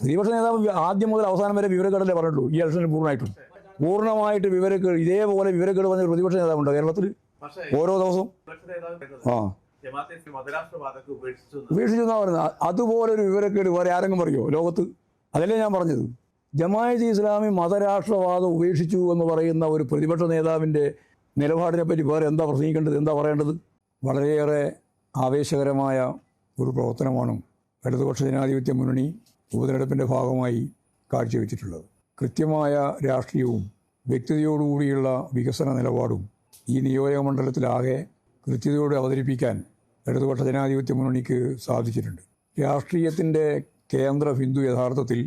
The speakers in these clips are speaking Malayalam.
പ്രതിപക്ഷ നേതാവ് ആദ്യം മുതൽ അവസാനം വരെ വിവരക്കേടല്ലേ പറഞ്ഞിട്ടുള്ളൂ ഈ ഇലക്ഷനിൽ പൂർണ്ണമായിട്ട് വിവരക്കേട്, ഇതേപോലെ വിവരക്കേട് പറഞ്ഞ പ്രതിപക്ഷ നേതാവുണ്ടോ കേരളത്തിൽ ഓരോ ദിവസവും? ആ ഉപേക്ഷിച്ചു എന്നാ പറയുന്നത്. അതുപോലെ ഒരു വിവരക്കേട് വേറെ ആരെങ്കിലും പറയുമോ ലോകത്ത്? അതല്ലേ ഞാൻ പറഞ്ഞത്. ജമാഅത്തെ ഇസ്ലാമി മതരാഷ്ട്രവാദം ഉപേക്ഷിച്ചു എന്ന് പറയുന്ന ഒരു പ്രതിപക്ഷ നേതാവിൻ്റെ നിലപാടിനെ പറ്റി വേറെ എന്താ പ്രസംഗിക്കേണ്ടത്, എന്താ പറയേണ്ടത്? വളരെയേറെ ആവേശകരമായ ഒരു പ്രവർത്തനമാണ് ഇടതുപക്ഷ ജനാധിപത്യ മുന്നണി ഉപതെരഞ്ഞെടുപ്പിൻ്റെ ഭാഗമായി കാഴ്ചവെച്ചിട്ടുള്ളത്. കൃത്യമായ രാഷ്ട്രീയവും വ്യക്തതയോടുകൂടിയുള്ള വികസന നിലപാടും ഈ നിയോജക മണ്ഡലത്തിലാകെ കൃത്യതയോടെ അവതരിപ്പിക്കാൻ ഇടതുപക്ഷ ജനാധിപത്യ മുന്നണിക്ക് സാധിച്ചിട്ടുണ്ട്. രാഷ്ട്രീയത്തിൻ്റെ കേന്ദ്ര ബിന്ദു യഥാർത്ഥത്തിൽ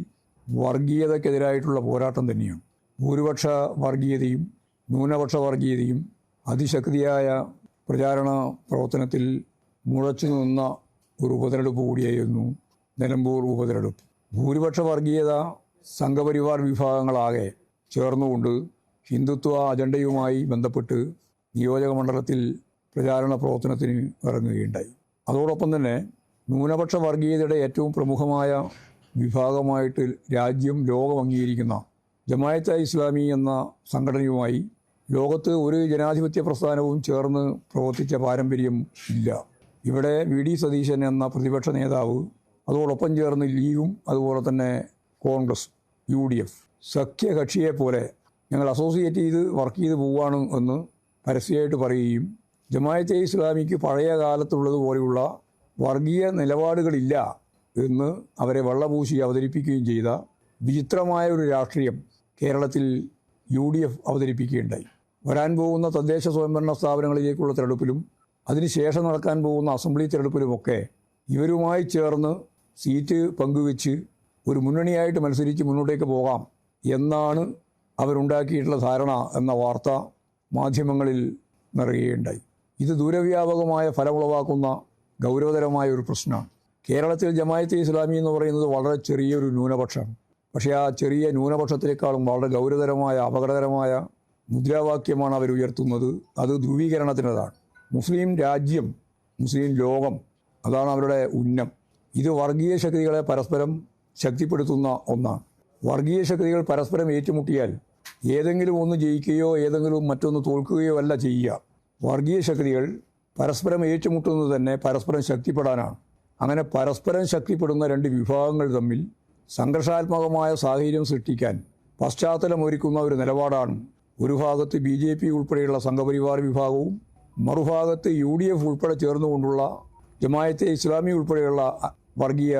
വർഗീയതയ്ക്കെതിരായിട്ടുള്ള പോരാട്ടം തന്നെയാണ്. ഭൂരിപക്ഷ വർഗീയതയും ന്യൂനപക്ഷ വർഗീയതയും അതിശക്തിയായ പ്രചാരണ പ്രവർത്തനത്തിൽ മുഴച്ചു നിന്ന ഒരു ഉപതെരഞ്ഞെടുപ്പ് കൂടിയായിരുന്നു നിലമ്പൂർ ഉപതെരഞ്ഞെടുപ്പ്. ഭൂരിപക്ഷ വർഗീയത സംഘപരിവാർ വിഭാഗങ്ങളാകെ ചേർന്നുകൊണ്ട് ഹിന്ദുത്വ അജണ്ടയുമായി ബന്ധപ്പെട്ട് നിയോജക മണ്ഡലത്തിൽ പ്രചാരണ പ്രവർത്തനത്തിന് ഇറങ്ങുകയുണ്ടായി. അതോടൊപ്പം തന്നെ ന്യൂനപക്ഷ വർഗീയതയുടെ ഏറ്റവും പ്രമുഖമായ വിഭാഗമായിട്ട് രാജ്യം ലോകം അംഗീകരിക്കുന്ന ജമാഅത്തെ ഇസ്ലാമി എന്ന സംഘടനയുമായി ലോകത്ത് ഒരു ജനാധിപത്യ പ്രസ്ഥാനവും ചേർന്ന് പ്രവർത്തിച്ച പാരമ്പര്യം ഇല്ല. ഇവിടെ വി ഡി സതീശൻ എന്ന പ്രതിപക്ഷ നേതാവ്, അതോടൊപ്പം ചേർന്ന് ലീഗും അതുപോലെ തന്നെ കോൺഗ്രസ്, UDF സഖ്യകക്ഷിയെപ്പോലെ ഞങ്ങൾ അസോസിയേറ്റ് ചെയ്ത് വർക്ക് ചെയ്ത് പോവുകയാണ് എന്ന് പരസ്യമായിട്ട് പറയുകയും ജമാഅത്തെ ഇസ്ലാമിക്ക് പഴയ കാലത്തുള്ളതുപോലെയുള്ള വർഗീയ നിലപാടുകളില്ല എന്ന് അവരെ വെള്ളപൂശി അവതരിപ്പിക്കുകയും ചെയ്ത വിചിത്രമായ ഒരു രാഷ്ട്രീയം കേരളത്തിൽ UDF അവതരിപ്പിക്കുകയുണ്ടായി. വരാൻ പോകുന്ന തദ്ദേശ സ്വയംഭരണ സ്ഥാപനങ്ങളിലേക്കുള്ള തെരഞ്ഞെടുപ്പിലും അതിനുശേഷം നടക്കാൻ പോകുന്ന അസംബ്ലി തെരഞ്ഞെടുപ്പിലുമൊക്കെ ഇവരുമായി ചേർന്ന് സീറ്റ് പങ്കുവെച്ച് ഒരു മുന്നണിയായിട്ട് മത്സരിച്ച് മുന്നോട്ടേക്ക് പോകാം എന്നാണ് അവരുണ്ടാക്കിയിട്ടുള്ള ധാരണ എന്ന വാർത്ത മാധ്യമങ്ങളിൽ നിറയുകയുണ്ടായി. ഇത് ദൂരവ്യാപകമായ ഫലമുളവാക്കുന്ന ഗൗരവതരമായ ഒരു പ്രശ്നമാണ്. കേരളത്തിൽ ജമാഅത്തെ ഇസ്ലാമി എന്ന് പറയുന്നത് വളരെ ചെറിയൊരു ന്യൂനപക്ഷമാണ്. പക്ഷേ ആ ചെറിയ ന്യൂനപക്ഷത്തിനേക്കാളും വളരെ ഗൗരവതരമായ അപകടകരമായ മുദ്രാവാക്യമാണ് അവർ ഉയർത്തുന്നത്. അത് ധ്രുവീകരണത്തിൻ്റെതാണ്. മുസ്ലിം രാജ്യം, മുസ്ലിം ലോകം, അതാണ് അവരുടെ ഉന്നം. ഇത് വർഗീയ ശക്തികളെ പരസ്പരം ശക്തിപ്പെടുത്തുന്ന ഒന്നാണ്. വർഗീയ ശക്തികൾ പരസ്പരം ഏറ്റുമുട്ടിയാൽ ഏതെങ്കിലും ഒന്ന് ജയിക്കുകയോ ഏതെങ്കിലും മറ്റൊന്ന് തോൽക്കുകയോ അല്ല ചെയ്യുക. വർഗീയ ശക്തികൾ പരസ്പരം ഏറ്റുമുട്ടുന്നത് തന്നെ പരസ്പരം ശക്തിപ്പെടാനാണ്. അങ്ങനെ പരസ്പരം ശക്തിപ്പെടുന്ന രണ്ട് വിഭാഗങ്ങൾ തമ്മിൽ സംഘർഷാത്മകമായ സാഹചര്യം സൃഷ്ടിക്കാൻ പശ്ചാത്തലമൊരുക്കുന്ന ഒരു നിലപാടാണ് ഒരു ഭാഗത്ത് BJP ഉൾപ്പെടെയുള്ള സംഘപരിവാർ വിഭാഗവും മറുഭാഗത്ത് UDF ഉൾപ്പെടെ ചേർന്നുകൊണ്ടുള്ള ജമാഅത്തെ ഇസ്ലാമി ഉൾപ്പെടെയുള്ള വർഗീയ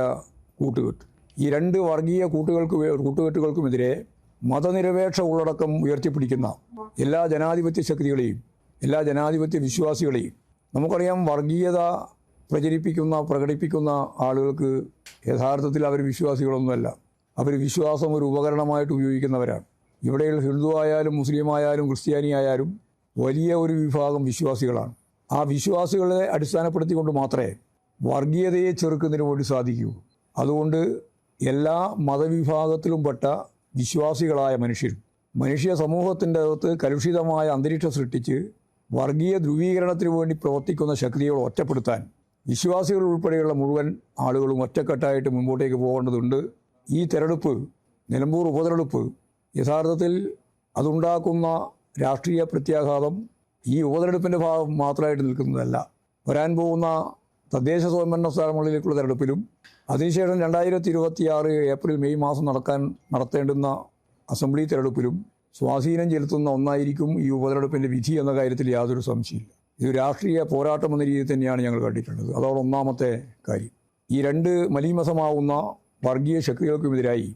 കൂട്ടുകെട്ട്. ഈ രണ്ട് വർഗീയ കൂട്ടുകെട്ടുകൾക്കുമെതിരെ മതനിരപേക്ഷ ഉള്ളടക്കം ഉയർത്തിപ്പിടിക്കുന്ന എല്ലാ ജനാധിപത്യ ശക്തികളെയും എല്ലാ ജനാധിപത്യ വിശ്വാസികളെയും, നമുക്കറിയാം വർഗീയത പ്രകടിപ്പിക്കുന്ന ആളുകൾക്ക് യഥാർത്ഥത്തിൽ അവർ വിശ്വാസികളൊന്നുമല്ല. അവർ വിശ്വാസം ഒരു ഉപകരണമായിട്ട് ഉപയോഗിക്കുന്നവരാണ്. ഇവിടെയുള്ള ഹിന്ദു ആയാലും മുസ്ലിം ആയാലും ക്രിസ്ത്യാനി ആയാലും വലിയ ഒരു വിഭാഗം വിശ്വാസികളാണ്. ആ വിശ്വാസികളെ അടിസ്ഥാനപ്പെടുത്തിക്കൊണ്ട് മാത്രമേ വർഗീയതയെ ചെറുക്കുന്നതിന് വേണ്ടി സാധിക്കൂ. അതുകൊണ്ട് എല്ലാ മതവിഭാഗത്തിലും പെട്ട വിശ്വാസികളായ മനുഷ്യ സമൂഹത്തിൻ്റെ അകത്ത് കലുഷിതമായ അന്തരീക്ഷം സൃഷ്ടിച്ച് വർഗീയ ധ്രുവീകരണത്തിന് വേണ്ടി പ്രവർത്തിക്കുന്ന ശക്തികളെ ഒറ്റപ്പെടുത്താൻ വിശ്വാസികൾ ഉൾപ്പെടെയുള്ള മുഴുവൻ ആളുകളും ഒറ്റക്കെട്ടായിട്ട് മുമ്പോട്ടേക്ക് പോകേണ്ടതുണ്ട്. ഈ തെരഞ്ഞെടുപ്പ്, നിലമ്പൂർ ഉപതെരഞ്ഞെടുപ്പ്, യഥാർത്ഥത്തിൽ അതുണ്ടാക്കുന്ന രാഷ്ട്രീയ പ്രത്യാഘാതം ഈ ഉപതെരഞ്ഞെടുപ്പിൻ്റെ ഭാഗം മാത്രമായിട്ട് നിൽക്കുന്നതല്ല. വരാൻ പോകുന്ന തദ്ദേശ സ്വയംഭരണ സ്ഥാപനങ്ങളിലേക്കുള്ള തെരഞ്ഞെടുപ്പിലും അതിനുശേഷം 2026 ഏപ്രിൽ മെയ് മാസം നടത്തേണ്ടുന്ന അസംബ്ലി തെരഞ്ഞെടുപ്പിലും സ്വാധീനം ചെലുത്തുന്ന ഒന്നായിരിക്കും ഈ ഉപതെരഞ്ഞെടുപ്പിൻ്റെ വിധി എന്ന കാര്യത്തിൽ യാതൊരു സംശയമില്ല. ഇത് രാഷ്ട്രീയ പോരാട്ടം എന്ന രീതിയിൽ തന്നെയാണ് ഞങ്ങൾ കണ്ടിട്ടുള്ളത്. അതോടെ ഒന്നാമത്തെ കാര്യം, ഈ രണ്ട് മലീമസമാവുന്ന വർഗീയ ശക്തികൾക്കുമെതിരായി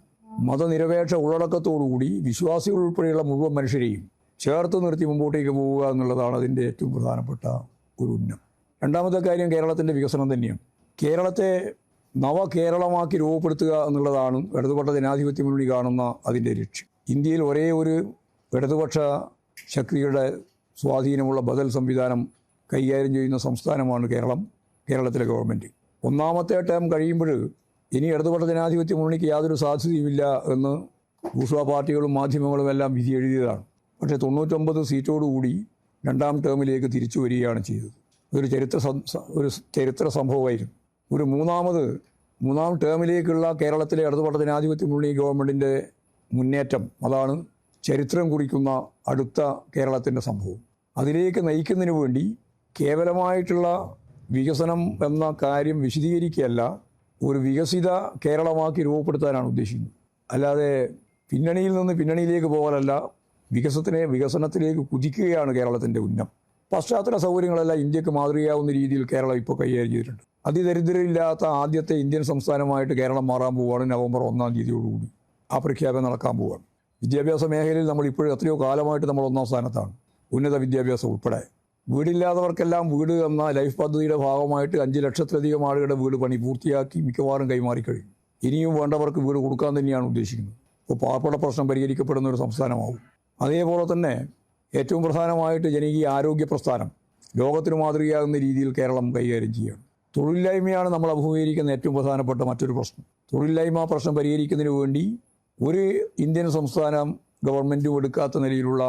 മതനിരപേക്ഷ ഉള്ളടക്കത്തോടുകൂടി വിശ്വാസികൾ ഉൾപ്പെടെയുള്ള മുഴുവൻ മനുഷ്യരെയും ചേർത്ത് നിർത്തി മുമ്പോട്ടേക്ക് പോവുക എന്നുള്ളതാണ് അതിൻ്റെ ഏറ്റവും പ്രധാനപ്പെട്ട ഒരു ഉന്നം. രണ്ടാമത്തെ കാര്യം കേരളത്തിൻ്റെ വികസനം തന്നെയാണ്. കേരളത്തെ നവകേരളമാക്കി രൂപപ്പെടുത്തുക എന്നുള്ളതാണ് ഇടതുപക്ഷ ജനാധിപത്യ മുന്നണി കാണുന്ന അതിൻ്റെ ലക്ഷ്യം. ഇന്ത്യയിൽ ഒരേ ഒരു ഇടതുപക്ഷ ശക്തികളുടെ സ്വാധീനമുള്ള ബദൽ സംവിധാനം കൈകാര്യം ചെയ്യുന്ന സംസ്ഥാനമാണ് കേരളത്തിലെ ഗവൺമെൻറ്. ഒന്നാമത്തെ ടേം കഴിയുമ്പോൾ ഇനി ഇടതുപക്ഷ ജനാധിപത്യ മുന്നണിക്ക് യാതൊരു സാധ്യതയുമില്ല എന്ന് ബൂർഷ്വാ പാർട്ടികളും മാധ്യമങ്ങളും എല്ലാം വിധി എഴുതിയതാണ്. പക്ഷേ 99 സീറ്റോടുകൂടി രണ്ടാം ടേമിലേക്ക് തിരിച്ചു വരികയാണ് ചെയ്തത്. ഒരു ചരിത്ര സംഭവമായിരുന്നു. ഒരു മൂന്നാമത് മൂന്നാം ടേമിലേക്കുള്ള കേരളത്തിലെ ഇടതുപക്ഷ ജനാധിപത്യ മുന്നണി ഗവൺമെൻറ്റിൻ്റെ മുന്നേറ്റം, അതാണ് ചരിത്രം കുറിക്കുന്ന അടുത്ത കേരളത്തിൻ്റെ സംഭവം. അതിലേക്ക് നയിക്കുന്നതിന് വേണ്ടി കേവലമായിട്ടുള്ള വികസനം എന്ന കാര്യം വിശദീകരിക്കുകയല്ല, ഒരു വികസിത കേരളമാക്കി രൂപപ്പെടുത്താനാണ് ഉദ്ദേശിക്കുന്നത്. അല്ലാതെ പിന്നണിയിൽ നിന്ന് പിന്നണിയിലേക്ക് പോകാനല്ല, വികസനത്തിലേക്ക് കുതിക്കുകയാണ് കേരളത്തിൻ്റെ ഉന്നം. പശ്ചാത്തല സൗകര്യങ്ങളെല്ലാം ഇന്ത്യക്ക് മാതൃകയാവുന്ന രീതിയിൽ കേരളം ഇപ്പോൾ കൈകാര്യം ചെയ്തിട്ടുണ്ട്. അതിദരിദ്രരില്ലാത്ത ആദ്യത്തെ ഇന്ത്യൻ സംസ്ഥാനമായിട്ട് കേരളം മാറാൻ പോവുകയാണ് നവംബർ 1-ാം തീയതിയോടുകൂടി. ആ പ്രഖ്യാപനം നടക്കാൻ പോവുകയാണ്. വിദ്യാഭ്യാസ മേഖലയിൽ നമ്മൾ ഇപ്പോഴും എത്രയോ കാലമായിട്ട് നമ്മൾ 1-ാം സ്ഥാനത്താണ്, ഉന്നത വിദ്യാഭ്യാസം ഉൾപ്പെടെ. വീടില്ലാത്തവർക്കെല്ലാം വീട് എന്ന ലൈഫ് പദ്ധതിയുടെ ഭാഗമായിട്ട് 5 ലക്ഷത്തിലധികം ആളുകളുടെ വീട് പണി പൂർത്തിയാക്കി മിക്കവാറും കൈമാറിക്കഴിഞ്ഞു. ഇനിയും വേണ്ടവർക്ക് വീട് കൊടുക്കാൻ തന്നെയാണ് ഉദ്ദേശിക്കുന്നത്. ഇപ്പോൾ പാർപ്പിട പ്രശ്നം പരിഹരിക്കപ്പെടുന്ന ഒരു സംസ്ഥാനമാവും. അതേപോലെ തന്നെ ഏറ്റവും പ്രധാനമായിട്ട് ജനകീയ ആരോഗ്യ പ്രസ്ഥാനം ലോകത്തിന് മാതൃകയാകുന്ന രീതിയിൽ കേരളം കൈകാര്യം ചെയ്യുകയാണ്. തൊഴിലില്ലായ്മയാണ് നമ്മൾ അഭിമുഖീകരിക്കുന്ന ഏറ്റവും പ്രധാനപ്പെട്ട മറ്റൊരു പ്രശ്നം. തൊഴിലില്ലായ്മ പ്രശ്നം പരിഹരിക്കുന്നതിന് വേണ്ടി ഒരു ഇന്ത്യൻ സംസ്ഥാനം ഗവൺമെൻറ്റും എടുക്കാത്ത നിലയിലുള്ള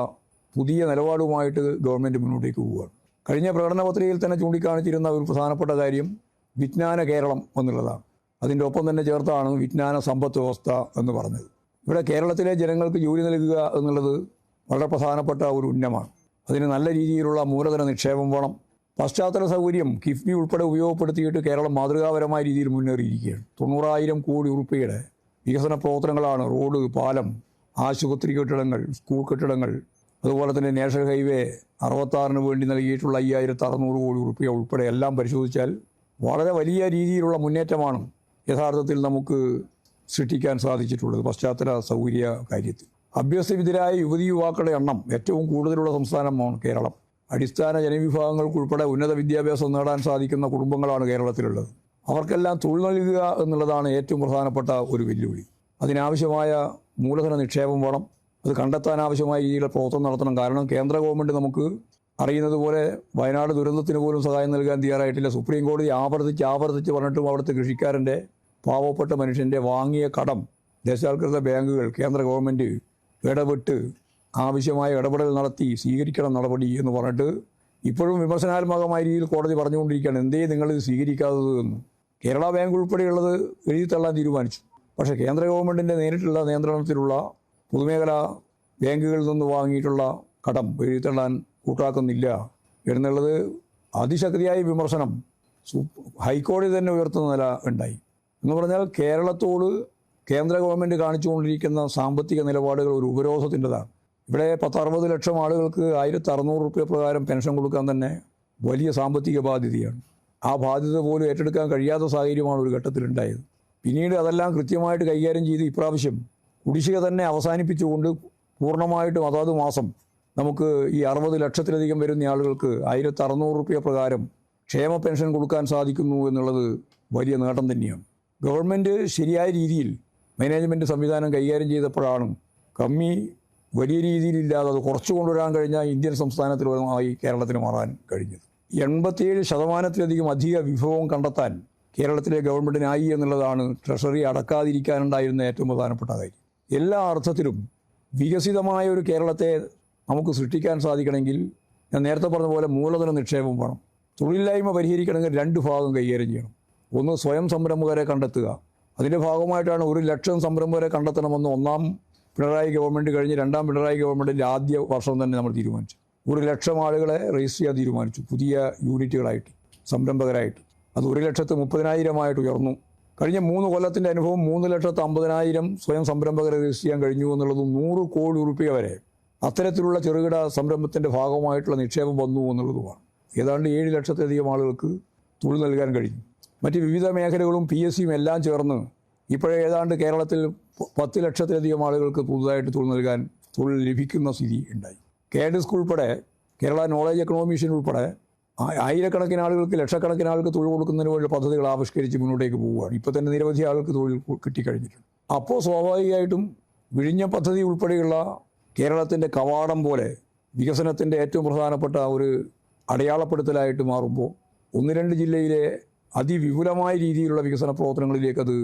പുതിയ നിലപാടുമായിട്ട് ഗവൺമെൻറ് മുന്നോട്ടേക്ക് പോവുകയാണ്. കഴിഞ്ഞ പ്രകടന പത്രികയിൽ തന്നെ ചൂണ്ടിക്കാണിച്ചിരുന്ന ഒരു പ്രധാനപ്പെട്ട കാര്യം വിജ്ഞാന കേരളം എന്നുള്ളതാണ്. അതിൻ്റെ ഒപ്പം തന്നെ ചേർത്താണ് വിജ്ഞാന സമ്പദ് വ്യവസ്ഥ എന്ന് പറഞ്ഞത്. ഇവിടെ കേരളത്തിലെ ജനങ്ങൾക്ക് ജോലി നൽകുക എന്നുള്ളത് വളരെ പ്രധാനപ്പെട്ട ഒരു ഉന്നമാണ്. അതിന് നല്ല രീതിയിലുള്ള മൂലധന നിക്ഷേപം വേണം. പശ്ചാത്തല സൗകര്യം കിഫ്ബി ഉൾപ്പെടെ ഉപയോഗപ്പെടുത്തിയിട്ട് കേരളം മാതൃകാപരമായ രീതിയിൽ മുന്നേറിയിരിക്കുകയാണ്. 90,000 കോടി രൂപയുടെ വികസന പ്രവർത്തനങ്ങളാണ് റോഡ്, പാലം, ആശുപത്രി കെട്ടിടങ്ങൾ, സ്കൂൾ കെട്ടിടങ്ങൾ, അതുപോലെ തന്നെ നാഷണൽ ഹൈവേ 66-ന് വേണ്ടി നൽകിയിട്ടുള്ള 5,600 കോടി രൂപ ഉൾപ്പെടെ എല്ലാം പരിശോധിച്ചാൽ വളരെ വലിയ രീതിയിലുള്ള മുന്നേറ്റമാണ് യഥാർത്ഥത്തിൽ നമുക്ക് സൃഷ്ടിക്കാൻ സാധിച്ചിട്ടുള്ളത് പശ്ചാത്തല സൗകര്യ കാര്യത്തിൽ. അഭ്യസ്തവിദ്യരായ യുവതീ യുവാക്കളുടെ എണ്ണം ഏറ്റവും കൂടുതലുള്ള സംസ്ഥാനമാണ് കേരളം. അടിസ്ഥാന ജനവിഭാഗങ്ങൾക്കുൾപ്പെടെ ഉന്നത വിദ്യാഭ്യാസം നേടാൻ സാധിക്കുന്ന കുടുംബങ്ങളാണ് കേരളത്തിലുള്ളത്. അവർക്കെല്ലാം തൊഴിൽ നൽകുക എന്നുള്ളതാണ് ഏറ്റവും പ്രധാനപ്പെട്ട ഒരു വെല്ലുവിളി. അതിനാവശ്യമായ മൂലധന നിക്ഷേപം വേണം. അത് കണ്ടെത്താൻ ആവശ്യമായ രീതിയിലുള്ള പ്രവർത്തനം നടത്തണം. കാരണം കേന്ദ്ര ഗവൺമെൻറ് നമുക്ക് അറിയുന്നത് പോലെ വയനാട് ദുരന്തത്തിന് പോലും സഹായം നൽകാൻ തയ്യാറായിട്ടില്ല. സുപ്രീം കോടതി ആവർത്തിച്ച് പറഞ്ഞിട്ടും അവിടുത്തെ കൃഷിക്കാരൻ്റെ, പാവപ്പെട്ട മനുഷ്യൻ്റെ വാങ്ങിയ കടം ദേശസാൽകൃത ബാങ്കുകൾ, കേന്ദ്ര ഗവൺമെൻറ് ഇടപെട്ട് ആവശ്യമായ ഇടപെടൽ നടത്തി സ്വീകരിക്കണം നടപടി എന്ന് പറഞ്ഞിട്ട് ഇപ്പോഴും വിമർശനാത്മകമായ രീതിയിൽ കോടതി പറഞ്ഞുകൊണ്ടിരിക്കുകയാണ്. എന്തേ നിങ്ങളിത് സ്വീകരിക്കാത്തത് എന്ന്. കേരള ബാങ്ക് ഉൾപ്പെടെയുള്ളത് എഴുതിത്തള്ളാൻ തീരുമാനിച്ചു. പക്ഷേ കേന്ദ്ര ഗവൺമെൻറ്റിൻ്റെ നേരിട്ടുള്ള നിയന്ത്രണത്തിലുള്ള പൊതുമേഖലാ ബാങ്കുകളിൽ നിന്ന് വാങ്ങിയിട്ടുള്ള കടം എഴുതിത്തള്ളാൻ കൂട്ടാക്കുന്നില്ല എന്നുള്ളത് അതിശക്തിയായ വിമർശനം ഹൈക്കോടതി തന്നെ ഉയർത്തുന്ന നില ഉണ്ടായി. എന്ന് പറഞ്ഞാൽ കേരളത്തോട് കേന്ദ്ര ഗവൺമെൻറ് കാണിച്ചുകൊണ്ടിരിക്കുന്ന സാമ്പത്തിക നിലപാടുകൾ ഒരു ഉപരോധത്തിൻ്റെതാണ്. ഇവിടെ 10-60 ലക്ഷം ആളുകൾക്ക് 1,600 രൂപ പ്രകാരം പെൻഷൻ കൊടുക്കാൻ തന്നെ വലിയ സാമ്പത്തിക ബാധ്യതയാണ്. ആ ബാധ്യത പോലും ഏറ്റെടുക്കാൻ കഴിയാത്ത സാഹചര്യമാണ് ഒരു ഘട്ടത്തിലുണ്ടായത്. പിന്നീട് അതെല്ലാം കൃത്യമായിട്ട് കൈകാര്യം ചെയ്ത് ഇപ്രാവശ്യം കുടിശ്ശിക തന്നെ അവസാനിപ്പിച്ചുകൊണ്ട് പൂർണ്ണമായിട്ടും അതാത് മാസം നമുക്ക് ഈ 60 ലക്ഷത്തിലധികം വരുന്ന ആളുകൾക്ക് 1,600 രൂപ പ്രകാരം ക്ഷേമ പെൻഷൻ കൊടുക്കാൻ സാധിക്കുന്നു എന്നുള്ളത് വലിയ നേട്ടം തന്നെയാണ്. ഗവൺമെൻറ് ശരിയായ രീതിയിൽ മാനേജ്മെൻറ്റ് സംവിധാനം കൈകാര്യം കമ്മി വലിയ രീതിയിലില്ലാതെ അത് കുറച്ചു കൊണ്ടുവരാൻ കഴിഞ്ഞ ഇന്ത്യൻ സംസ്ഥാനത്തിലുമായി കേരളത്തിന് മാറാൻ കഴിഞ്ഞത്. 87% അധിക വിഭവം കണ്ടെത്താൻ കേരളത്തിലെ ഗവൺമെൻറ്റിനായി എന്നുള്ളതാണ് ട്രഷറി അടക്കാതിരിക്കാനുണ്ടായിരുന്ന ഏറ്റവും പ്രധാനപ്പെട്ട കാര്യം. എല്ലാ അർത്ഥത്തിലും വികസിതമായ ഒരു കേരളത്തെ നമുക്ക് സൃഷ്ടിക്കാൻ സാധിക്കണമെങ്കിൽ ഞാൻ നേരത്തെ പറഞ്ഞ പോലെ മൂലധന നിക്ഷേപം വേണം. തൊഴിലില്ലായ്മ പരിഹരിക്കണമെങ്കിൽ 2 ഭാഗം കൈകാര്യം ചെയ്യണം. ഒന്ന്, സ്വയം സംരംഭകരെ കണ്ടെത്തുക. അതിൻ്റെ ഭാഗമായിട്ടാണ് 1 ലക്ഷം സംരംഭകരെ കണ്ടെത്തണമെന്ന് 1-ാം പിണറായി ഗവൺമെൻറ് കഴിഞ്ഞ് 2-ാം പിണറായി ഗവൺമെൻറ്റിൻ്റെ ആദ്യ വർഷം തന്നെ നമ്മൾ തീരുമാനിച്ചു. 1 ലക്ഷം ആളുകളെ രജിസ്റ്റർ ചെയ്യാൻ തീരുമാനിച്ചു, പുതിയ യൂണിറ്റുകളായിട്ട്, സംരംഭകരായിട്ട്. അത് 1,30,000 ഉയർന്നു. കഴിഞ്ഞ 3 കൊല്ലത്തിൻ്റെ അനുഭവം 3,50,000 സ്വയം സംരംഭകരെ രജിസ്റ്റർ ചെയ്യാൻ കഴിഞ്ഞു എന്നുള്ളത് 100 കോടി രൂപ വരെ അത്തരത്തിലുള്ള ചെറുകിട സംരംഭത്തിൻ്റെ ഭാഗമായിട്ടുള്ള നിക്ഷേപം വന്നു എന്നുള്ളതുമാണ്. ഏതാണ്ട് 7 ലക്ഷത്തിലധികം ആളുകൾക്ക് തൊഴിൽ നൽകാൻ കഴിഞ്ഞു. മറ്റ് വിവിധ മേഖലകളും PSCയും എല്ലാം ചേർന്ന് ഇപ്പോഴേ ഏതാണ്ട് കേരളത്തിൽ 10 ലക്ഷത്തിലധികം ആളുകൾക്ക് പുതുതായിട്ട് തൊഴിൽ ലഭിക്കുന്ന സ്ഥിതി ഉണ്ടായി. KEDSC ഉൾപ്പെടെ, കേരള നോളജ് എക്കണോമി മിഷൻ ഉൾപ്പെടെ ആയിരക്കണക്കിന് ആളുകൾക്ക്, ലക്ഷക്കണക്കിന് ആളുകൾക്ക് തൊഴിൽ കൊടുക്കുന്നതിന് വേണ്ടി പദ്ധതികൾ ആവിഷ്കരിച്ച് മുന്നോട്ടേക്ക് പോവുകയാണ്. ഇപ്പോൾ തന്നെ നിരവധി ആളുകൾക്ക് തൊഴിൽ കിട്ടിക്കഴിഞ്ഞിട്ടുണ്ട്. അപ്പോൾ സ്വാഭാവികമായിട്ടും വിഴിഞ്ഞ പദ്ധതി ഉൾപ്പെടെയുള്ള കേരളത്തിൻ്റെ കവാടം പോലെ വികസനത്തിൻ്റെ ഏറ്റവും പ്രധാനപ്പെട്ട ഒരു അടയാളപ്പെടുത്തലായിട്ട് മാറുമ്പോൾ 1-2 ജില്ലയിലെ അതിവിപുലമായ രീതിയിലുള്ള വികസന പ്രവർത്തനങ്ങളിലേക്ക് അത്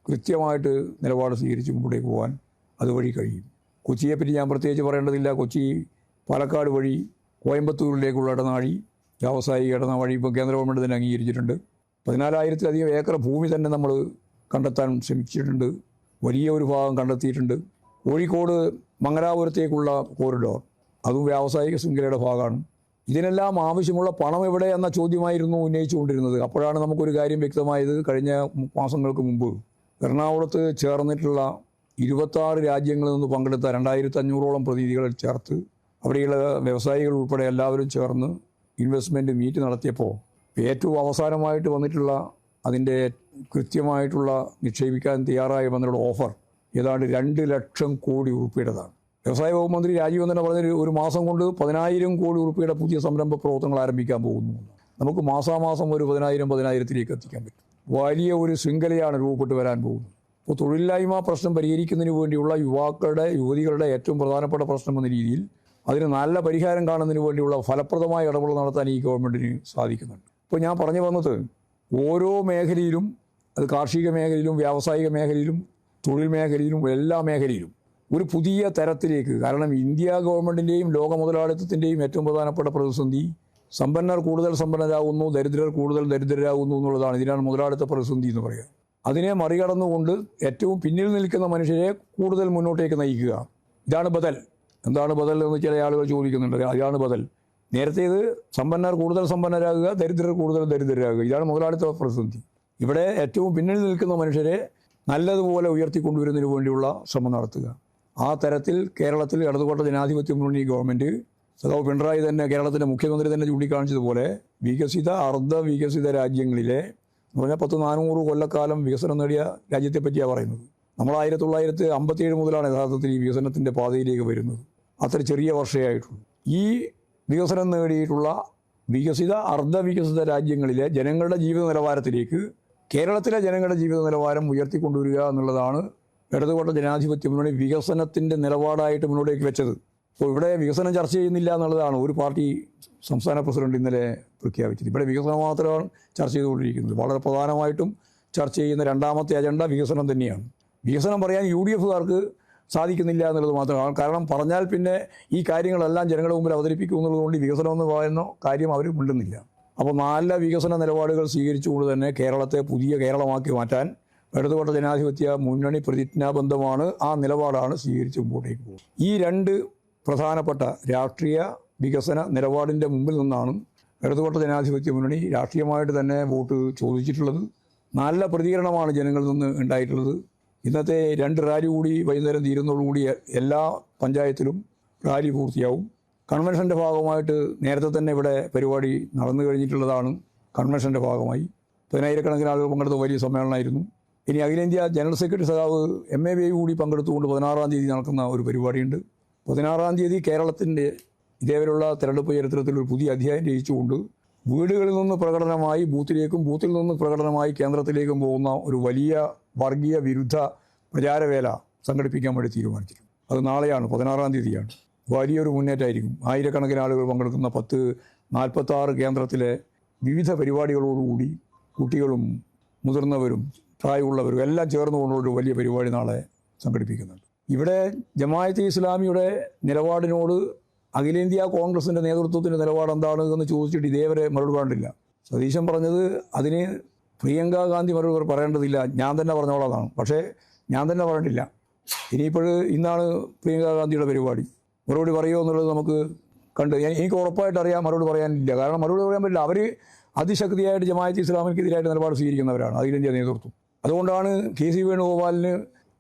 കൃത്യമായിട്ട് നിലപാട് സ്വീകരിച്ച് മുമ്പോട്ടേക്ക് പോകാൻ അതുവഴി കഴിയും. കൊച്ചിയെപ്പറ്റി ഞാൻ പ്രത്യേകിച്ച് പറയേണ്ടതില്ല. കൊച്ചി പാലക്കാട് വഴി കോയമ്പത്തൂരിലേക്കുള്ള ഇടനാഴി, വ്യാവസായിക ഇടനാഴി ഇപ്പോൾ കേന്ദ്ര ഗവൺമെൻറ് തന്നെ അംഗീകരിച്ചിട്ടുണ്ട്. 14,000-ലധികം ഏക്കർ ഭൂമി തന്നെ നമ്മൾ കണ്ടെത്താൻ ശ്രമിച്ചിട്ടുണ്ട്. വലിയ ഒരു ഭാഗം കണ്ടെത്തിയിട്ടുണ്ട്. കോഴിക്കോട് മംഗലാപുരത്തേക്കുള്ള കോറിഡോർ അതും വ്യാവസായിക ശൃംഖലയുടെ ഭാഗമാണ്. ഇതിനെല്ലാം ആവശ്യമുള്ള പണം എവിടെ എന്ന ചോദ്യമായിരുന്നു ഉന്നയിച്ചുകൊണ്ടിരുന്നത്. അപ്പോഴാണ് നമുക്കൊരു കാര്യം വ്യക്തമായത്. കഴിഞ്ഞ മാസങ്ങൾക്ക് മുമ്പ് എറണാകുളത്ത് ചേർന്നിട്ടുള്ള 26 രാജ്യങ്ങളിൽ നിന്ന് പങ്കെടുത്ത 2500ഓളം പ്രതിനിധികളെ ചേർത്ത് അവിടെയുള്ള വ്യവസായികൾ ഉൾപ്പെടെ എല്ലാവരും ചേർന്ന് ഇൻവെസ്റ്റ്മെൻറ്റ് മീറ്റ് നടത്തിയപ്പോൾ ഏറ്റവും അവസാനമായിട്ട് വന്നിട്ടുള്ള അതിൻ്റെ കൃത്യമായിട്ടുള്ള നിക്ഷേപിക്കാൻ തയ്യാറായി വന്നിട്ടുള്ള ഓഫർ ഏതാണ്ട് 2 ലക്ഷം കോടി ഉറുപ്പിയുടേതാണ്. വ്യവസായ വകുപ്പ് മന്ത്രി രാജീവ് തന്നെ പറഞ്ഞ ഒരു മാസം കൊണ്ട് 10,000 കോടി ഉറുപ്പിയുടെ പുതിയ സംരംഭ പ്രവർത്തനങ്ങൾ ആരംഭിക്കാൻ പോകുന്നു. നമുക്ക് മാസാമാസം ഒരു 10,000 എത്തിക്കാൻ പറ്റും. വലിയ ഒരു ശൃംഖലയാണ് രൂപപ്പെട്ട് വരാൻ പോകുന്നത്. അപ്പോൾ തൊഴിലില്ലായ്മ പ്രശ്നം പരിഹരിക്കുന്നതിന് വേണ്ടിയുള്ള യുവതികളുടെ ഏറ്റവും പ്രധാനപ്പെട്ട പ്രശ്നം എന്ന രീതിയിൽ അതിന് നല്ല പരിഹാരം കാണുന്നതിന് വേണ്ടിയുള്ള ഫലപ്രദമായ ഇടപെടൽ നടത്താൻ ഈ ഗവൺമെൻറ്റിന് സാധിക്കുന്നുണ്ട്. ഇപ്പോൾ ഞാൻ പറഞ്ഞു വന്നത് ഓരോ മേഖലയിലും, അത് കാർഷിക മേഖലയിലും വ്യാവസായിക മേഖലയിലും തൊഴിൽ മേഖലയിലും എല്ലാ മേഖലയിലും ഒരു പുതിയ തരത്തിലേക്ക്, കാരണം ഇന്ത്യ ഗവൺമെൻറ്റിൻ്റെയും ലോക മുതലാളിത്തത്തിൻ്റെയും ഏറ്റവും പ്രധാനപ്പെട്ട പ്രതിസന്ധി സമ്പന്നർ കൂടുതൽ സമ്പന്നരാകുന്നു, ദരിദ്രർ കൂടുതൽ ദരിദ്രരാകുന്നു എന്നുള്ളതാണ്. ഇതിനാണ് മുതലാളിത്ത പ്രതിസന്ധി എന്ന് പറയുക. അതിനെ മറികടന്നുകൊണ്ട് ഏറ്റവും പിന്നിൽ നിൽക്കുന്ന മനുഷ്യരെ കൂടുതൽ മുന്നോട്ടേക്ക് നയിക്കുക. ഇതാണ് ബദൽ. എന്താണ് ബദൽ എന്ന് ചില ആളുകൾ ചോദിക്കുന്നുണ്ട്. അതാണ് ബദൽ. നേരത്തെ ഇത് സമ്പന്നർ കൂടുതൽ സമ്പന്നരാകുക, ദരിദ്രർ കൂടുതൽ ദരിദ്രരാകുക. ഇതാണ് മുതലാളിത്ത പ്രതിസന്ധി. ഇവിടെ ഏറ്റവും പിന്നിൽ നിൽക്കുന്ന മനുഷ്യരെ നല്ലതുപോലെ ഉയർത്തിക്കൊണ്ടുവരുന്നതിന് വേണ്ടിയുള്ള ശ്രമം നടത്തുക. ആ തരത്തിൽ കേരളത്തിൽ ഇടതുപക്ഷ ജനാധിപത്യ മുന്നണി ഗവൺമെൻറ്, സഖാവ് പിണറായി തന്നെ, കേരളത്തിൻ്റെ മുഖ്യമന്ത്രി തന്നെ ചൂണ്ടിക്കാണിച്ചതുപോലെ വികസിത അർദ്ധ വികസിത രാജ്യങ്ങളിലെ എന്ന് പറഞ്ഞാൽ 400 കൊല്ലക്കാലം വികസനം നേടിയ രാജ്യത്തെപ്പറ്റിയാണ് പറയുന്നത്. നമ്മൾ 1957 മുതലാണ് യഥാർത്ഥത്തിൽ ഈ വികസനത്തിൻ്റെ പാതയിലേക്ക് വരുന്നത്. അത്ര ചെറിയ വർഷമായിട്ടുള്ളൂ. ഈ വികസനം നേടിയിട്ടുള്ള വികസിത അർദ്ധ വികസിത രാജ്യങ്ങളിലെ ജനങ്ങളുടെ ജീവിത നിലവാരത്തിലേക്ക് കേരളത്തിലെ ജനങ്ങളുടെ ജീവിത നിലവാരം ഉയർത്തിക്കൊണ്ടുവരിക എന്നുള്ളതാണ് ഇടതുപക്ഷ ജനാധിപത്യ മുന്നണി വികസനത്തിൻ്റെ നിലപാടായിട്ട് മുന്നോട്ടേക്ക് വെച്ചത്. അപ്പോൾ ഇവിടെ വികസനം ചർച്ച ചെയ്യുന്നില്ല എന്നുള്ളതാണ് ഒരു പാർട്ടി സംസ്ഥാന പ്രസിഡന്റ് ഇന്നലെ പ്രഖ്യാപിച്ചത്. ഇവിടെ വികസനം മാത്രമാണ് ചർച്ച ചെയ്തുകൊണ്ടിരിക്കുന്നത്. വളരെ പ്രധാനമായിട്ടും ചർച്ച ചെയ്യുന്ന രണ്ടാമത്തെ അജണ്ട വികസനം തന്നെയാണ്. വികസനം പറയാൻ UDFകാർക്ക് സാധിക്കുന്നില്ല എന്നുള്ളത് മാത്രമാണ്. കാരണം പറഞ്ഞാൽ പിന്നെ ഈ കാര്യങ്ങളെല്ലാം ജനങ്ങളുടെ മുമ്പിൽ അവതരിപ്പിക്കും എന്നുള്ളതുകൊണ്ട് വികസനം എന്ന് പറയുന്ന കാര്യം അവർ മിണ്ടുന്നില്ല. അപ്പോൾ നല്ല വികസന നിലപാടുകൾ സ്വീകരിച്ചുകൊണ്ട് തന്നെ കേരളത്തെ പുതിയ കേരളമാക്കി മാറ്റാൻ ഇടതുപക്ഷ ജനാധിപത്യ മുന്നണി പ്രതിജ്ഞാബദ്ധമാണ്. ആ നിലപാടാണ് സ്വീകരിച്ച് മുമ്പോട്ടേക്ക് പോകുന്നത്. ഈ 2 പ്രധാനപ്പെട്ട രാഷ്ട്രീയ വികസന നിലപാടിൻ്റെ മുമ്പിൽ നിന്നാണ് ഇടതുപക്ഷ ജനാധിപത്യ മുന്നണി രാഷ്ട്രീയമായിട്ട് തന്നെ വോട്ട് ചോദിച്ചിട്ടുള്ളത്. നല്ല പ്രതികരണമാണ് ജനങ്ങളിൽ നിന്ന് ഉണ്ടായിട്ടുള്ളത്. ഇന്നത്തെ 2 റാലി കൂടി വൈകുന്നേരം തീരുന്നതോടുകൂടി എല്ലാ പഞ്ചായത്തിലും റാലി പൂർത്തിയാവും. കൺവെൻഷൻ്റെ ഭാഗമായിട്ട് നേരത്തെ തന്നെ ഇവിടെ പരിപാടി നടന്നു കഴിഞ്ഞിട്ടുള്ളതാണ്. കൺവെൻഷൻ്റെ ഭാഗമായി 10,000-കണക്കിന് ആളുകൾ പങ്കെടുത്ത വലിയ സമ്മേളനമായിരുന്നു. ഇനി അഖിലേന്ത്യാ ജനറൽ സെക്രട്ടറി സഖാവ് MA ബേബി കൂടി പങ്കെടുത്തുകൊണ്ട് 16-ാം തീയതി നടക്കുന്ന ഒരു പരിപാടിയുണ്ട്. 16-ാം തീയതി കേരളത്തിൻ്റെ ഇതേവരെയുള്ള തെരഞ്ഞെടുപ്പ് ചരിത്രത്തിൽ ഒരു പുതിയ അധ്യായം രചിച്ചുകൊണ്ട് വീടുകളിൽ നിന്ന് പ്രകടനമായി ബൂത്തിലേക്കും ബൂത്തിൽ നിന്ന് പ്രകടനമായി കേന്ദ്രത്തിലേക്കും പോകുന്ന ഒരു വലിയ വർഗീയ വിരുദ്ധ പ്രചാരവേല സംഘടിപ്പിക്കാൻ വേണ്ടി തീരുമാനിച്ചിട്ടുണ്ട്. അത് നാളെയാണ്, 16-ാം തീയതിയാണ്. വലിയൊരു മുന്നേറ്റമായിരിക്കും. ആയിരക്കണക്കിന് ആളുകൾ പങ്കെടുക്കുന്ന 46 കേന്ദ്രത്തിലെ വിവിധ പരിപാടികളോടുകൂടി കുട്ടികളും മുതിർന്നവരും പ്രായമുള്ളവരും എല്ലാം ചേർന്നുകൊണ്ടുള്ളൊരു വലിയ പരിപാടി നാളെ സംഘടിപ്പിക്കുന്നുണ്ട്. ഇവിടെ ജമാഅത്തെ ഇസ്ലാമിയുടെ നിലപാടിനോട് അഖിലേന്ത്യാ കോൺഗ്രസിൻ്റെ നേതൃത്വത്തിൻ്റെ നിലപാട് എന്താണ് എന്ന് ചോദിച്ചിട്ട് ഇതേവരെ മറുപടി പറഞ്ഞില്ല. സതീശൻ പറഞ്ഞത് അതിന് പ്രിയങ്ക ഗാന്ധി മറുപടി പറയേണ്ടതില്ല, ഞാൻ തന്നെ പറഞ്ഞോളാതാണ്. പക്ഷേ ഞാൻ തന്നെ പറഞ്ഞിട്ടില്ല. ഇനിയിപ്പോൾ ഇന്നാണ് പ്രിയങ്ക ഗാന്ധിയുടെ പരിപാടി. മറുപടി പറയുമോ എന്നുള്ളത് നമുക്ക് എനിക്ക് ഉറപ്പായിട്ട് അറിയാം. മറുപടി പറയാനില്ല. കാരണം മറുപടി പറയാൻ പറ്റില്ല. അവർ അതിശക്തിയായിട്ട് ജമാഅത്തെ ഇസ്ലാമിക്കെതിരായിട്ട് നിലപാട് സ്വീകരിക്കുന്നവരാണ് അഖിലേന്ത്യാ നേതൃത്വം. അതുകൊണ്ടാണ് KC വേണുഗോപാലിന്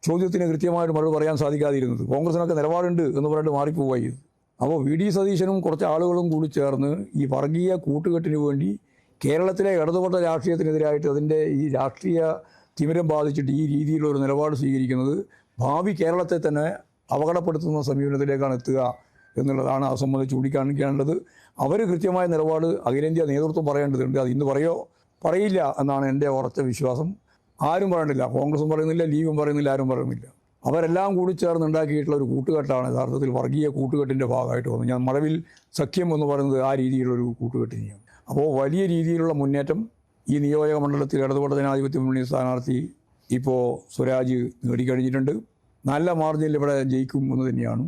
ചോദ്യത്തിന് കൃത്യമായിട്ട് മറുപടി പറയാൻ സാധിക്കാതിരുന്നത്. കോൺഗ്രസിനൊക്കെ നിലപാടുണ്ട് എന്ന് പറഞ്ഞിട്ട് മാറിപ്പോവായി. അപ്പോൾ VD സതീശനും കുറച്ച് ആളുകളും കൂടി ചേർന്ന് ഈ വർഗീയ കൂട്ടുകെട്ടിന് വേണ്ടി കേരളത്തിലെ ഇടതുപക്ഷ രാഷ്ട്രീയത്തിനെതിരായിട്ട് അതിൻ്റെ ഈ രാഷ്ട്രീയ തിമിരം ബാധിച്ചിട്ട് ഈ രീതിയിലൊരു നിലപാട് സ്വീകരിക്കുന്നത് ഭാവി കേരളത്തെ തന്നെ അപകടപ്പെടുത്തുന്ന സമീപനത്തിലേക്കാണ് എത്തുക എന്നുള്ളതാണ് അത് സംബന്ധിച്ച് ചൂണ്ടിക്കാണിക്കേണ്ടത്. അവർ കൃത്യമായ നിലപാട് അഖിലേന്ത്യാ നേതൃത്വം പറയേണ്ടതുണ്ട്. അത് ഇന്ന് പറയില്ല എന്നാണ് എൻ്റെ ഉറച്ച വിശ്വാസം. ആരും പറയണില്ല. കോൺഗ്രസും പറയുന്നില്ല, ലീഗും പറയുന്നില്ല, ആരും പറയുന്നില്ല. അവരെല്ലാം കൂടി ചേർന്ന് ഉണ്ടാക്കിയിട്ടുള്ള ഒരു കൂട്ടുകെട്ടാണ് യഥാർത്ഥത്തിൽ വർഗീയ കൂട്ടുകെട്ടിൻ്റെ ഭാഗമായിട്ട് വന്നത്. ഞാൻ മഴവിൽ സഖ്യം എന്ന് പറയുന്നത് ആ രീതിയിലുള്ളൊരു കൂട്ടുകെട്ടിനെയാണ്. അപ്പോൾ വലിയ രീതിയിലുള്ള മുന്നേറ്റം ഈ നിയോജക മണ്ഡലത്തിൽ ഇടതുപക്ഷ ജനാധിപത്യ മുന്നണി സ്ഥാനാർത്ഥി ഇപ്പോൾ സ്വരാജ് നേടിക്കഴിഞ്ഞിട്ടുണ്ട്. നല്ല മാർജിനിൽ ഇവിടെ ജയിക്കും എന്ന് തന്നെയാണ്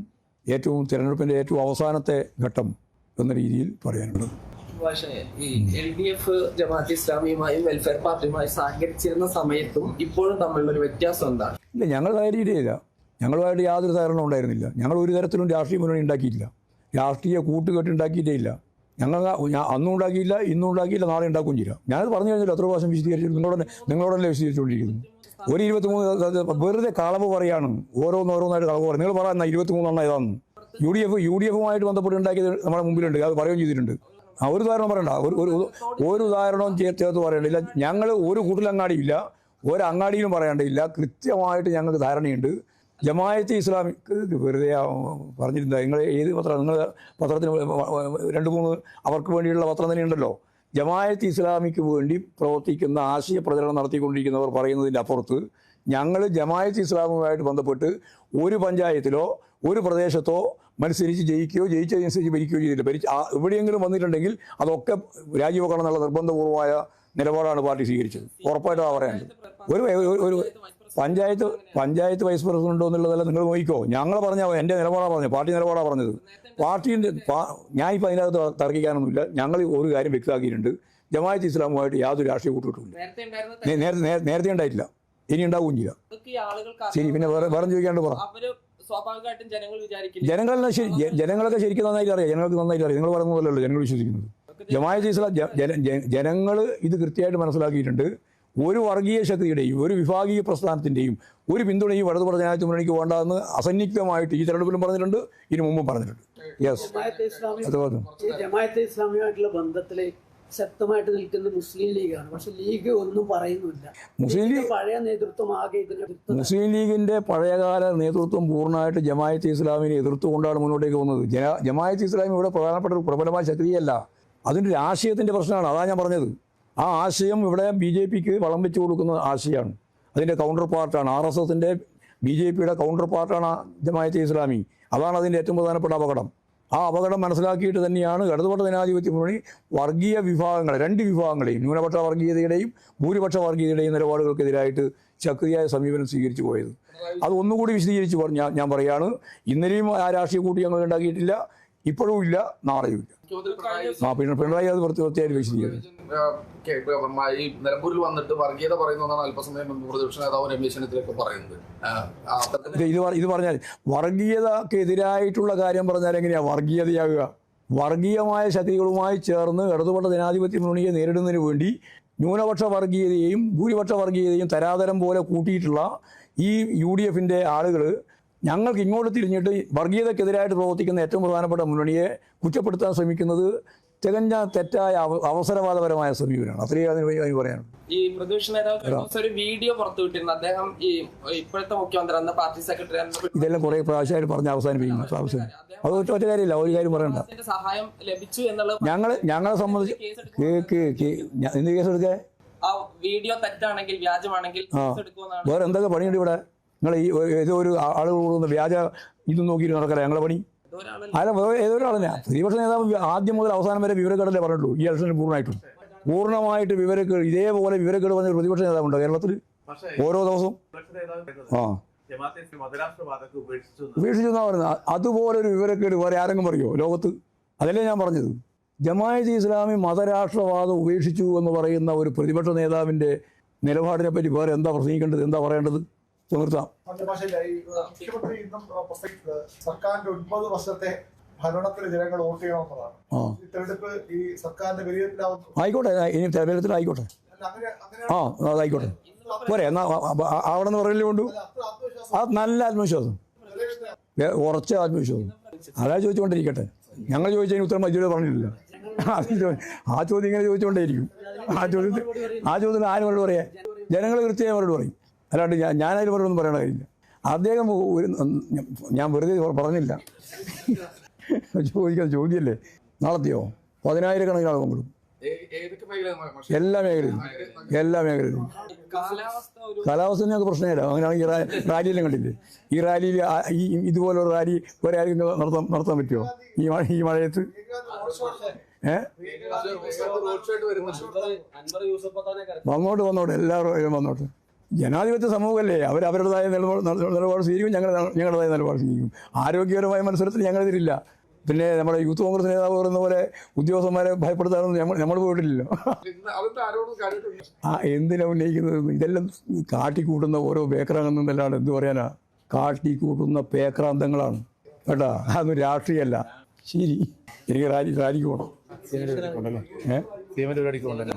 തിരഞ്ഞെടുപ്പിൻ്റെ ഏറ്റവും അവസാനത്തെ ഘട്ടം എന്ന രീതിയിൽ പറയാനുള്ളത്. പക്ഷേ ഈ LDF ജമാഅത്ത് ഇസ്ലാമിയുമായും വെൽഫെയർ പാർട്ടിയുമായി സഹകരിച്ചിരുന്ന സമയത്തും ഇപ്പോഴും തമ്മിലുള്ള ഒരു വ്യത്യാസം എന്താണ്? ഇല്ല, ഞങ്ങൾ സഹകരിയില്ല. ഞങ്ങളുമായിട്ട് യാതൊരു സഹകരണം ഉണ്ടായിരുന്നില്ല. ഞങ്ങൾ ഒരു തരത്തിലും രാഷ്ട്രീയ മുന്നണി ഉണ്ടാക്കിയിട്ടില്ല, രാഷ്ട്രീയ കൂട്ടുകെട്ട് ഉണ്ടാക്കിയിട്ടേ ഇല്ല. ഞങ്ങൾ അന്നും ഉണ്ടാക്കിയില്ല, ഇന്നും ഉണ്ടാക്കിയില്ല, നാളെ ഉണ്ടാക്കുകയും ചെയ്യില്ല. ഞാനത് പറഞ്ഞു കഴിഞ്ഞില്ല, എത്ര പ്രാവശ്യം വിശദീകരിച്ചു. നിങ്ങളോടല്ലേ വിശദീകരിച്ചുകൊണ്ടിരിക്കുന്നു. ഒരു 23 വെറുതെ കളവ് പറയാണ്, ഓരോന്നായിട്ട് കളവ് പറയും. നിങ്ങൾ പറയുന്ന 23 ഏതാണെന്ന് യു ഡി എഫുമായിട്ട് ബന്ധപ്പെട്ട് ഉണ്ടാക്കിയത് നമ്മുടെ മുമ്പിലുണ്ട്, അത് പറയുകയും ചെയ്തിട്ടുണ്ട്. ഒരു ഉദാഹരണം പറയണ്ട, ഒരു ഉദാഹരണവും ചേർത്ത് പറയണ്ടില്ല. ഞങ്ങൾ ഒരു കൂട്ടിലങ്ങാടിയില്ല, ഒരങ്ങാടിയിലും പറയേണ്ടതില്ല. കൃത്യമായിട്ട് ഞങ്ങൾക്ക് ധാരണയുണ്ട്. ജമാഅത്തെ ഇസ്ലാമിക്ക് വെറുതെ പറഞ്ഞിരുന്ന നിങ്ങൾ ഏത് പത്രം, നിങ്ങൾ പത്രത്തിന് 2-3 അവർക്ക് വേണ്ടിയുള്ള പത്രം തന്നെയുണ്ടല്ലോ. ജമാഅത്തെ ഇസ്ലാമിക്ക് വേണ്ടി പ്രവർത്തിക്കുന്ന ആശയ പ്രചരണം നടത്തിക്കൊണ്ടിരിക്കുന്നവർ പറയുന്നതിൻ്റെ അപ്പുറത്ത് ഞങ്ങൾ ജമാഅത്തെ ഇസ്ലാമുമായിട്ട് ബന്ധപ്പെട്ട് ഒരു പഞ്ചായത്തിലോ ഒരു പ്രദേശത്തോ മത്സരിച്ച് ജയിക്കുകയോ ജയിച്ചതനുസരിച്ച് ഭരിക്കുകയോ ചെയ്തില്ല. എവിടെയെങ്കിലും വന്നിട്ടുണ്ടെങ്കിൽ അതൊക്കെ രാജിവെക്കണം എന്നുള്ള നിർബന്ധപൂർവമായ നിലപാടാണ് പാർട്ടി സ്വീകരിച്ചത്. ഉറപ്പായിട്ടും പറയാനുണ്ട്. ഒരു പഞ്ചായത്ത് വൈസ് പ്രസിഡന്റ് ഉണ്ടോ എന്നുള്ളതല്ല നിങ്ങൾ നോക്കിക്കോ. ഞങ്ങൾ എൻ്റെ നിലപാടാണ് പറഞ്ഞത്, പാർട്ടി നിലപാടാണ് പറഞ്ഞത്. പാർട്ടീൻ്റെ ഞാനിപ്പോൾ അതിനകത്ത് തർക്കിക്കാനൊന്നുമില്ല. ഞങ്ങൾ ഒരു കാര്യം വ്യക്തമാക്കിയിട്ടുണ്ട്, ജമാഅത്ത് ഇസ്ലാമുമായിട്ട് യാതൊരു രാഷ്ട്രീയ കൂട്ടുകെട്ടുമില്ല. നേരത്തെ ഉണ്ടായിട്ടില്ല, ഇനി ഉണ്ടാവുകയും ചെയ്യാം. ശരി, പിന്നെ വേറെ ചോദിക്കാണ്ട് പറ. ജനങ്ങളൊക്കെ ശരിക്കും നന്നായിട്ട് അറിയാം, ജനങ്ങൾക്ക് നന്നായിട്ട് അറിയാം. നിങ്ങൾ പറയുന്ന പോലെയല്ലോ ജനങ്ങൾ വിശ്വസിക്കുന്നത്. ജമാഅത്ത് ഇസ്ലാം ജനങ്ങൾ ഇത് കൃത്യമായിട്ട് മനസ്സിലാക്കിയിട്ടുണ്ട്. ഒരു വർഗീയ ശക്തിയുടെയും ഒരു വിഭാഗീയ പ്രസ്ഥാനത്തിൻ്റെയും ഒരു പിന്തുണയും വലതുപക്ഷ ജനാധിപത്യ മുന്നണിക്ക് വേണ്ടാന്ന് അസന്നിഗ്ധമായിട്ട് ഈ തെരഞ്ഞെടുപ്പിലും പറഞ്ഞിട്ടുണ്ട്, ഇതിനു മുമ്പും പറഞ്ഞിട്ടുണ്ട്. യെസ്, ജമാഅത്തെ ഇസ്ലാമിയുമായിട്ടുള്ള ബന്ധത്തിൽ ശക്തമായിട്ട് നിൽക്കുന്ന മുസ്ലിം ലീഗാണ്. പക്ഷെ ലീഗ് ഒന്നും പറയുന്നില്ല. പഴയ നേതൃത്വം ആകെ മുസ്ലിം ലീഗിന്റെ പഴയകാല നേതൃത്വം പൂർണ്ണമായിട്ട് ജമാഅത്തെ ഇസ്ലാമിനെ എതിർത്തുകൊണ്ടാണ് മുന്നോട്ടേക്ക് പോകുന്നത്. ജമാഅത്തെ ഇസ്ലാമി ഇവിടെ പ്രധാനപ്പെട്ട ഒരു പ്രബലമായ ശക്തിയല്ല, അതിൻ്റെ ഒരു ആശയത്തിൻ്റെ പ്രശ്നമാണ്. അതാണ് ഞാൻ പറഞ്ഞത്. ആ ആശയം ഇവിടെ BJPക്ക് വളം വെച്ച് കൊടുക്കുന്ന ആശയമാണ്. അതിൻ്റെ കൗണ്ടർ പാർട്ടാണ് RSSൻ്റെ BJPയുടെ കൗണ്ടർ പാർട്ടാണ് ജമാഅത്തെ ഇസ്ലാമി. അതാണ് അതിൻ്റെ ഏറ്റവും പ്രധാനപ്പെട്ട അപകടം. ആ അപകടം മനസ്സിലാക്കിയിട്ട് തന്നെയാണ് ഇടതുപക്ഷ ജനാധിപത്യ മുന്നണി വർഗീയ വിഭാഗങ്ങളെ, 2 വിഭാഗങ്ങളെയും, ന്യൂനപക്ഷ വർഗീയതയുടെയും ഭൂരിപക്ഷ വർഗീയതയുടെയും നിലപാടുകൾക്കെതിരായിട്ട് ശക്തിയായ സമീപനം സ്വീകരിച്ചു പോയത്. അത് ഒന്നുകൂടി വിശദീകരിച്ച് ഞാൻ പറയാണ്, ഇന്നലെയും ആ രാഷ്ട്രീയ കൂട്ടി ഞങ്ങൾ ഉണ്ടാക്കിയിട്ടില്ല, ഇപ്പോഴും ഇല്ല, നാളെയും ഇല്ല. പിണറായി അത് പ്രത്യേകമായിട്ട് വിശദീകരിച്ചു. ഈ നിലമ്പൂരിൽ വന്നിട്ട് വർഗീയത പറയുന്നതാണ് അല്പസമയം മുമ്പ് പ്രതിപക്ഷ നേതാവ് രമേശ് ചെന്നിത്തലയൊക്കെ പറയുന്നത്. ഇത് പറഞ്ഞാൽ വർഗീയതക്കെതിരായിട്ടുള്ള കാര്യം പറഞ്ഞാൽ എങ്ങനെയാണ് വർഗീയതയാകുക? വർഗീയമായ ശക്തികളുമായി ചേർന്ന് ഇടതുപക്ഷ ജനാധിപത്യ മുന്നണിയെ നേരിടുന്നതിന് വേണ്ടി ന്യൂനപക്ഷ വർഗീയതയെയും ഭൂരിപക്ഷ വർഗീയതയും തരാതരം പോലെ കൂട്ടിയിട്ടുള്ള ഈ UDFൻ്റെ ആളുകൾ ഞങ്ങൾക്ക് ഇങ്ങോട്ട് തിരിഞ്ഞിട്ട് വർഗീയതക്കെതിരായിട്ട് പ്രവർത്തിക്കുന്ന ഏറ്റവും പ്രധാനപ്പെട്ട മുന്നണിയെ കുറ്റപ്പെടുത്താൻ ശ്രമിക്കുന്നത് തികഞ്ഞ തെറ്റായ അവസരവാദപരമായ സമീപനമാണ്. അത്രയും അതിന് പറയാനുണ്ട്. ഈ പ്രതിപക്ഷ നേതാവ് ഒരു വീഡിയോ പുറത്തുവിട്ടിരുന്നു. അദ്ദേഹം ഈ ഇപ്പോഴത്തെ മുഖ്യമന്ത്രി എന്ന പാർട്ടി സെക്രട്ടറി ഇതെല്ലാം കുറെ പ്രാവശ്യമായിട്ട് പറഞ്ഞ് അവസാനിപ്പിക്കുന്നു. അത് ഒറ്റ കാര്യമില്ല, ഒരു കാര്യം പറയണ്ട. സഹായം ലഭിച്ചു എന്നുള്ളത് ഞങ്ങളെ സംബന്ധിച്ച് എന്ത് കേസെടുക്കേ? ആ വീഡിയോ തെറ്റാണെങ്കിൽ വ്യാജമാണെങ്കിൽ വേറെ എന്തൊക്കെ പണിയുണ്ട് ഇവിടെ? നിങ്ങൾ ഈ ഏതോ ഒരു ആളുകൾ കൂടുന്ന വ്യാജ ഇതും നോക്കിയിട്ട് നടക്കല ഞങ്ങളെ പണി. അല്ല, ഏതോ ഒരാളല്ല. പ്രതിപക്ഷ നേതാവ് ആദ്യം മുതൽ അവസാനം വരെ വിവരക്കേടല്ലേ പറഞ്ഞിട്ടുള്ളൂ. ഈ ഇലക്ഷനിൽ പൂർണ്ണമായിട്ട് വിവരക്കേട്, ഇതേപോലെ വിവരക്കേട് പറഞ്ഞ പ്രതിപക്ഷ നേതാവുണ്ടോ കേരളത്തിൽ? ഓരോ ദിവസവും ഉപേക്ഷിച്ചു എന്നാ പറയുന്നത്. അതുപോലൊരു വിവരക്കേട് വേറെ ആരെങ്കിലും പറയോ ലോകത്ത്? അതല്ലേ ഞാൻ പറഞ്ഞത്. ജമാഅത്തെ ഇസ്ലാമി മതരാഷ്ട്രവാദം ഉപേക്ഷിച്ചു എന്ന് പറയുന്ന ഒരു പ്രതിപക്ഷ നേതാവിൻ്റെ നിലപാടിനെ പറ്റി വേറെ എന്താ പ്രസംഗിക്കേണ്ടത്, എന്താ പറയേണ്ടത്? നിർത്താം. മുഖ്യമന്ത്രി ഇന്നും സർക്കാരിന്റെ 9 വർഷത്തെ ഭരണത്തിൽ ജനങ്ങൾ വോട്ട് ചെയ്യണമെന്നതാണ്. ഈ തെരഞ്ഞെടുപ്പ് ഈ സർക്കാരിന്റെ വിലയിരുത്തലാവുന്നു. ആയിക്കോട്ടെ, ഇനി തെരഞ്ഞെടുപ്പിലായിക്കോട്ടെ. അതായിക്കോട്ടെ പോരെ. എന്നാ അവിടെ നിന്ന് പറയലേ കൊണ്ടു. അത് നല്ല ആത്മവിശ്വാസം, ഉറച്ച ആത്മവിശ്വാസം. അതാ ചോദിച്ചുകൊണ്ടിരിക്കട്ടെ. ഞങ്ങൾ ചോദിച്ചതിന് ഉത്തരം ഇതുവരെ പറഞ്ഞിട്ടില്ല. ആ ചോദ്യം ഇങ്ങനെ ചോദിച്ചുകൊണ്ടേയിരിക്കും. ആ ചോദ്യത്തിന് ആരും മറുപടി പറയാം? ജനങ്ങൾ കൃത്യമായി മറുപടി പറയും. അല്ലാണ്ട് ഞാനതിൽ മറുപടി പറയണ കാര്യമില്ല. അദ്ദേഹം ഞാൻ വെറുതെ പറഞ്ഞില്ല. ചോദിക്കാൻ ചോദ്യമല്ലേ. നാളത്തെയോ 10,000 ആൾ പങ്കെടുക്കും. എല്ലാ മേഖലയിലും കാലാവസ്ഥ ഞങ്ങൾക്ക് പ്രശ്നമില്ല. അങ്ങനെയാണെങ്കിൽ റാലിയെല്ലാം കണ്ടില്ലേ? ഈ റാലിയിൽ ഇതുപോലൊരു റാലി വേറെ ആർക്കും നടത്താൻ പറ്റുമോ ഈ മഴയത്ത്? വന്നോട്ട് എല്ലാവരും വന്നോട്ട്. ജനാധിപത്യ സമൂഹമല്ലേ, അവരുടേതായ നിലപാട് സ്വീകരിക്കും, ഞങ്ങളുടേതായ നിലപാട് സ്വീകരിക്കും. ആരോഗ്യപരമായ മത്സരത്തിൽ ഞങ്ങളെതിരില്ല. പിന്നെ നമ്മുടെ യൂത്ത് കോൺഗ്രസ് നേതാവ് പറയുന്ന പോലെ ഉദ്യോഗസ്ഥന്മാരെ ഭയപ്പെടുത്താനൊന്നും നമ്മൾ പോയിട്ടില്ലല്ലോ. അതൊന്നും ആരോടും കാര്യമായിട്ട് എന്തിനാ ഉന്നയിക്കുന്നത്? ഇതെല്ലാം കാട്ടിക്കൂട്ടുന്ന ഓരോ പേക്രാന്തങ്ങളാണ്. എന്ത് പറയാനാ, കാട്ടിക്കൂട്ടുന്ന പേക്രാന്തങ്ങളാണ് കേട്ടോ. അതൊന്നും രാഷ്ട്രീയമല്ല. ശരി, എനിക്ക് റാലിക്ക് പോകണം.